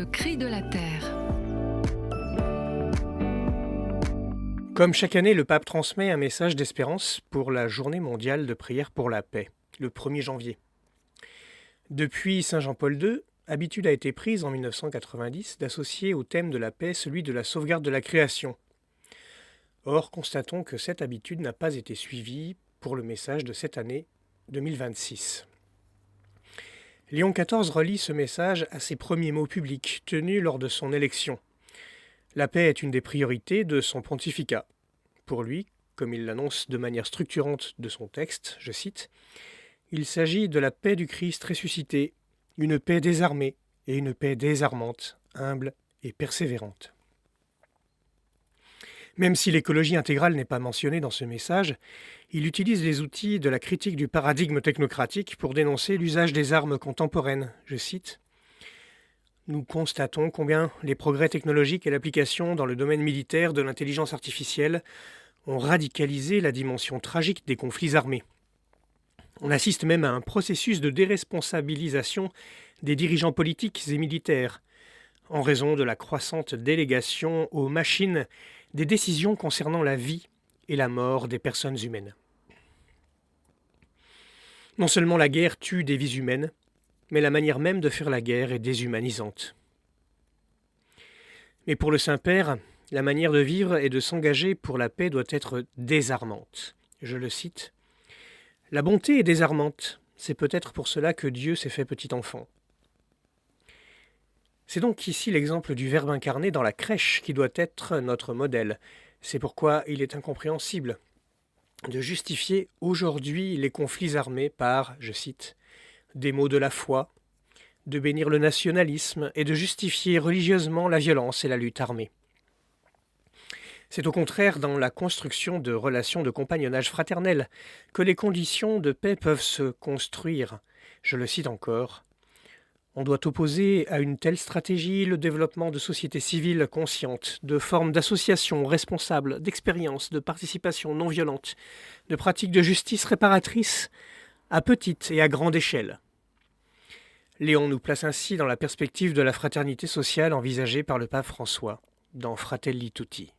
Le cri de la terre. Comme chaque année, le pape transmet un message d'espérance pour la journée mondiale de prière pour la paix, le 1er janvier. Depuis Saint Jean-Paul II, habitude a été prise en 1990 d'associer au thème de la paix celui de la sauvegarde de la création. Or, constatons que cette habitude n'a pas été suivie pour le message de cette année 2026. Léon XIV relie ce message à ses premiers mots publics tenus lors de son élection. La paix est une des priorités de son pontificat. Pour lui, comme il l'annonce de manière structurante de son texte, je cite, « Il s'agit de la paix du Christ ressuscité, une paix désarmée et une paix désarmante, humble et persévérante. » Même si l'écologie intégrale n'est pas mentionnée dans ce message, il utilise les outils de la critique du paradigme technocratique pour dénoncer l'usage des armes contemporaines. Je cite, « Nous constatons combien les progrès technologiques et l'application dans le domaine militaire de l'intelligence artificielle ont radicalisé la dimension tragique des conflits armés. On assiste même à un processus de déresponsabilisation des dirigeants politiques et militaires, en raison de la croissante délégation aux machines des décisions concernant la vie et la mort des personnes humaines. Non seulement la guerre tue des vies humaines, mais la manière même de faire la guerre est déshumanisante. Mais pour le Saint-Père, la manière de vivre et de s'engager pour la paix doit être désarmante. Je le cite, « La bonté est désarmante, c'est peut-être pour cela que Dieu s'est fait petit enfant. » C'est donc ici l'exemple du Verbe incarné dans la crèche qui doit être notre modèle. C'est pourquoi il est incompréhensible de justifier aujourd'hui les conflits armés par, je cite, « des mots de la foi », de bénir le nationalisme et de justifier religieusement la violence et la lutte armée. C'est au contraire dans la construction de relations de compagnonnage fraternel que les conditions de paix peuvent se construire. Je le cite encore. On doit opposer à une telle stratégie le développement de sociétés civiles conscientes, de formes d'associations responsables, d'expériences, de participation non violente, de pratiques de justice réparatrices à petite et à grande échelle. Léon nous place ainsi dans la perspective de la fraternité sociale envisagée par le pape François dans Fratelli Tutti.